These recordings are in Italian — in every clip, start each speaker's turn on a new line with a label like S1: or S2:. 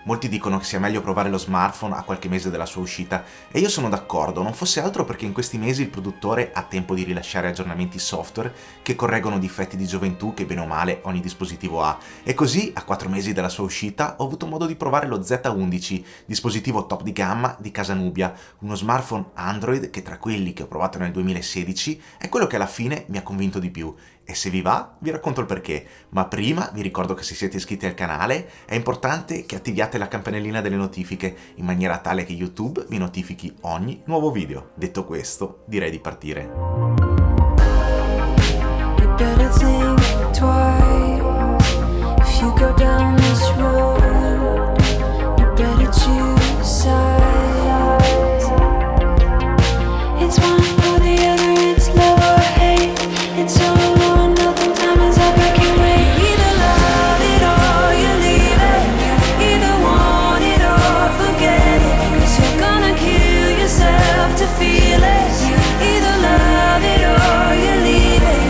S1: Molti dicono che sia meglio provare lo smartphone a qualche mese dalla sua uscita e io sono d'accordo, non fosse altro perché in questi mesi il produttore ha tempo di rilasciare aggiornamenti software che correggono difetti di gioventù che bene o male ogni dispositivo ha. E così, a 4 mesi dalla sua uscita, ho avuto modo di provare lo Z11, dispositivo top di gamma di casa Nubia, uno smartphone Android che tra quelli che ho provato nel 2016 è quello che alla fine mi ha convinto di più. E se vi va, vi racconto il perché. Ma prima vi ricordo che se siete iscritti al canale è importante che attiviate la campanellina delle notifiche in maniera tale che YouTube vi notifichi ogni nuovo video. Detto questo, direi di partire.
S2: You better think twice if you go down this road. You better choose sides. It's one or the other, it's love or hate. It's all or nothing, time is up, I can't wait. Either love it or you leave it. Either want it or forget it. 'Cause you're gonna kill yourself to feel it. Either love it or you leave it.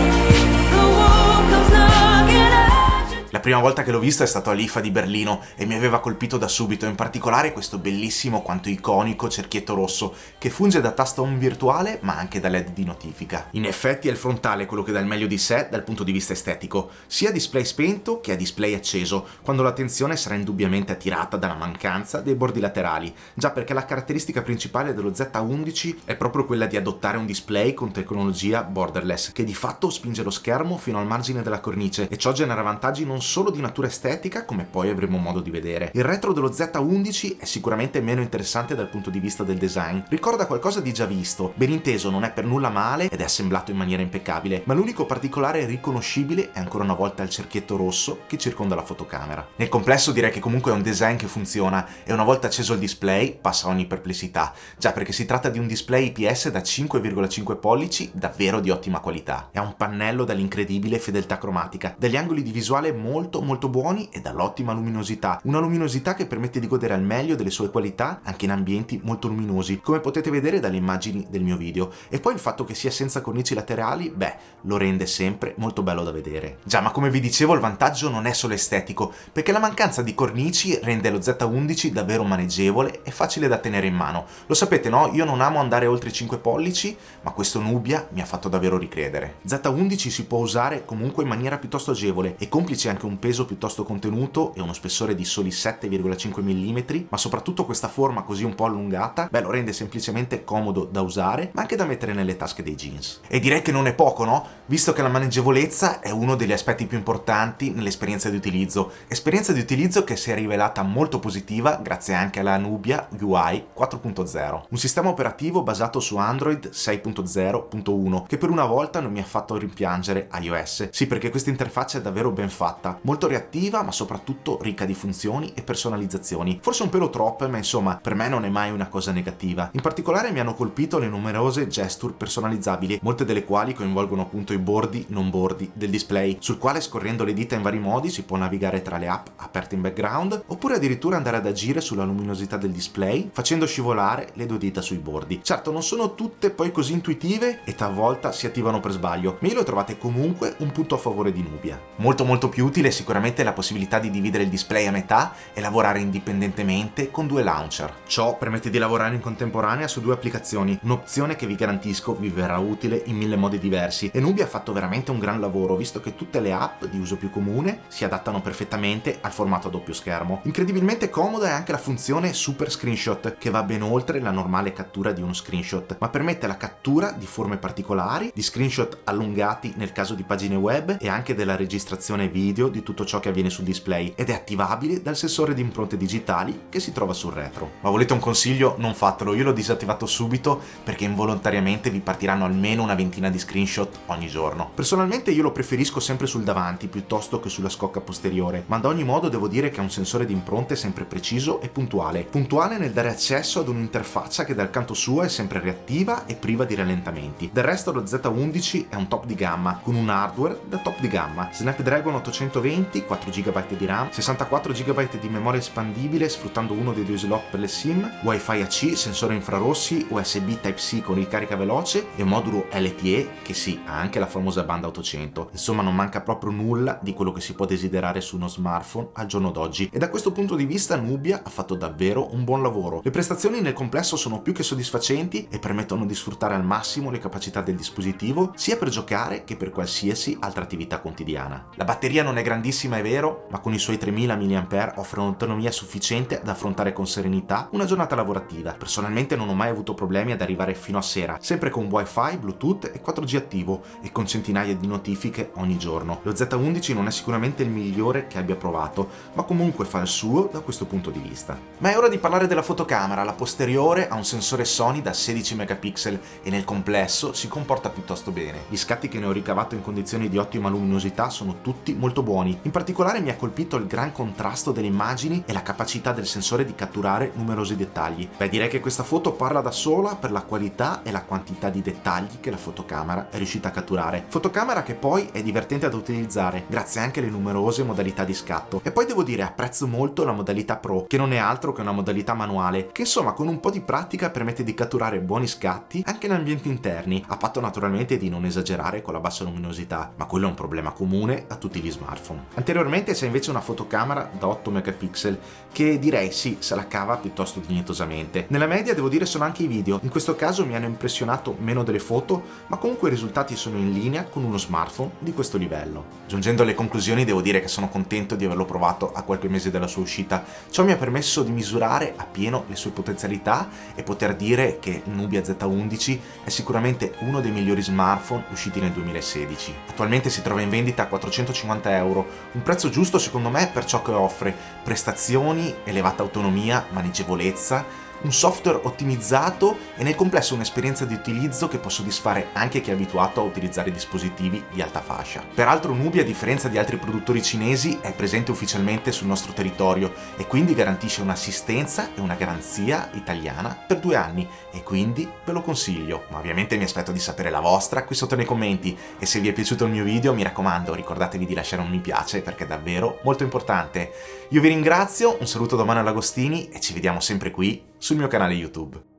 S1: La prima volta che l'ho visto è stato all'IFA di Berlino e mi aveva colpito da subito, in particolare questo bellissimo quanto iconico cerchietto rosso che funge da tasto home virtuale ma anche da LED di notifica. In effetti è il frontale quello che dà il meglio di sé dal punto di vista estetico, sia a display spento che a display acceso, quando l'attenzione sarà indubbiamente attirata dalla mancanza dei bordi laterali, già perché la caratteristica principale dello Z11 è proprio quella di adottare un display con tecnologia borderless, che di fatto spinge lo schermo fino al margine della cornice e ciò genera vantaggi non solo di natura estetica, come poi avremo modo di vedere. Il retro dello Z11 è sicuramente meno interessante dal punto di vista del design. Ricorda qualcosa di già visto, ben inteso non è per nulla male ed è assemblato in maniera impeccabile, ma l'unico particolare riconoscibile è ancora una volta il cerchietto rosso che circonda la fotocamera. Nel complesso direi che comunque è un design che funziona e una volta acceso il display passa ogni perplessità, già perché si tratta di un display IPS da 5,5 pollici davvero di ottima qualità. È un pannello dall'incredibile fedeltà cromatica, dagli angoli di visuale molto buoni e dall'ottima luminosità, una luminosità che permette di godere al meglio delle sue qualità anche in ambienti molto luminosi, come potete vedere dalle immagini del mio video. E poi il fatto che sia senza cornici laterali, lo rende sempre molto bello da vedere. Già, ma come vi dicevo il vantaggio non è solo estetico, perché la mancanza di cornici rende lo Z11 davvero maneggevole e facile da tenere in mano. Lo sapete, no? Io non amo andare oltre i 5 pollici, ma questo Nubia mi ha fatto davvero ricredere. Z11 si può usare comunque in maniera piuttosto agevole e complice anche un peso piuttosto contenuto e uno spessore di soli 7,5 mm, ma soprattutto questa forma così un po' allungata, lo rende semplicemente comodo da usare, ma anche da mettere nelle tasche dei jeans. E direi che non è poco, no? Visto che la maneggevolezza è uno degli aspetti più importanti nell'esperienza di utilizzo. Esperienza di utilizzo che si è rivelata molto positiva grazie anche alla Nubia UI 4.0. Un sistema operativo basato su Android 6.0.1 che per una volta non mi ha fatto rimpiangere iOS. Sì, perché questa interfaccia è davvero ben fatta, molto reattiva ma soprattutto ricca di funzioni e personalizzazioni. Forse un pelo troppe, ma insomma per me non è mai una cosa negativa. In particolare mi hanno colpito le numerose gesture personalizzabili, molte delle quali coinvolgono appunto i bordi non bordi del display, sul quale scorrendo le dita in vari modi si può navigare tra le app aperte in background oppure addirittura andare ad agire sulla luminosità del display facendo scivolare le due dita sui bordi. Certo, non sono tutte poi così intuitive e talvolta si attivano per sbaglio, ma io lo trovate comunque un punto a favore di Nubia. Molto più utile sicuramente la possibilità di dividere il display a metà e lavorare indipendentemente con due launcher. Ciò permette di lavorare in contemporanea su due applicazioni, un'opzione che vi garantisco vi verrà utile in 1000 modi diversi, e Nubia ha fatto veramente un gran lavoro visto che tutte le app di uso più comune si adattano perfettamente al formato a doppio schermo. Incredibilmente comoda è anche la funzione Super Screenshot, che va ben oltre la normale cattura di uno screenshot, ma permette la cattura di forme particolari, di screenshot allungati nel caso di pagine web e anche della registrazione video di tutto ciò che avviene sul display, ed è attivabile dal sensore di impronte digitali che si trova sul retro. Ma volete un consiglio? Non fatelo, io l'ho disattivato subito perché involontariamente vi partiranno almeno una ventina di screenshot ogni giorno. Personalmente io lo preferisco sempre sul davanti piuttosto che sulla scocca posteriore, ma ad ogni modo devo dire che è un sensore di impronte sempre preciso e puntuale nel dare accesso ad un'interfaccia che dal canto suo è sempre reattiva e priva di rallentamenti. Del resto lo Z11 è un top di gamma con un hardware da top di gamma, Snapdragon 820 220, 4 GB di RAM, 64 GB di memoria espandibile sfruttando uno dei due slot per le SIM, Wi-Fi AC, sensore infrarossi, USB Type-C con ricarica veloce e modulo LTE che sì, ha anche la famosa banda 800. Insomma, non manca proprio nulla di quello che si può desiderare su uno smartphone al giorno d'oggi, e da questo punto di vista Nubia ha fatto davvero un buon lavoro. Le prestazioni nel complesso sono più che soddisfacenti e permettono di sfruttare al massimo le capacità del dispositivo sia per giocare che per qualsiasi altra attività quotidiana. La batteria non è grandissima, è vero, ma con i suoi 3000 mAh offre un'autonomia sufficiente ad affrontare con serenità una giornata lavorativa. Personalmente non ho mai avuto problemi ad arrivare fino a sera, sempre con Wi-Fi, Bluetooth e 4G attivo e con centinaia di notifiche ogni giorno. Lo Z11 non è sicuramente il migliore che abbia provato, ma comunque fa il suo da questo punto di vista. Ma è ora di parlare della fotocamera. La posteriore ha un sensore Sony da 16 megapixel e nel complesso si comporta piuttosto bene. Gli scatti che ne ho ricavato in condizioni di ottima luminosità sono tutti molto buoni. In particolare mi ha colpito il gran contrasto delle immagini e la capacità del sensore di catturare numerosi dettagli. Beh, direi che questa foto parla da sola per la qualità e la quantità di dettagli che la fotocamera è riuscita a catturare. Fotocamera che poi è divertente ad utilizzare, grazie anche alle numerose modalità di scatto. E poi devo dire, apprezzo molto la modalità Pro, che non è altro che una modalità manuale, che insomma con un po' di pratica permette di catturare buoni scatti anche in ambienti interni, a patto naturalmente di non esagerare con la bassa luminosità, ma quello è un problema comune a tutti gli smartphone. Anteriormente c'è invece una fotocamera da 8 megapixel che direi sì, se la cava piuttosto dignitosamente. Nella media devo dire sono anche i video, in questo caso mi hanno impressionato meno delle foto, ma comunque i risultati sono in linea con uno smartphone di questo livello. Giungendo alle conclusioni devo dire che sono contento di averlo provato a qualche mese dalla sua uscita. Ciò mi ha permesso di misurare appieno le sue potenzialità e poter dire che il Nubia Z11 è sicuramente uno dei migliori smartphone usciti nel 2016. Attualmente si trova in vendita a 450 €, un prezzo giusto secondo me per ciò che offre: prestazioni, elevata autonomia, maneggevolezza, un software ottimizzato e nel complesso un'esperienza di utilizzo che può soddisfare anche chi è abituato a utilizzare dispositivi di alta fascia. Peraltro Nubia, a differenza di altri produttori cinesi, è presente ufficialmente sul nostro territorio e quindi garantisce un'assistenza e una garanzia italiana per 2 anni, e quindi ve lo consiglio. Ma ovviamente mi aspetto di sapere la vostra qui sotto nei commenti, e se vi è piaciuto il mio video mi raccomando ricordatevi di lasciare un mi piace perché è davvero molto importante. Io vi ringrazio, un saluto da Manuel Agostini e ci vediamo sempre qui sul mio canale YouTube.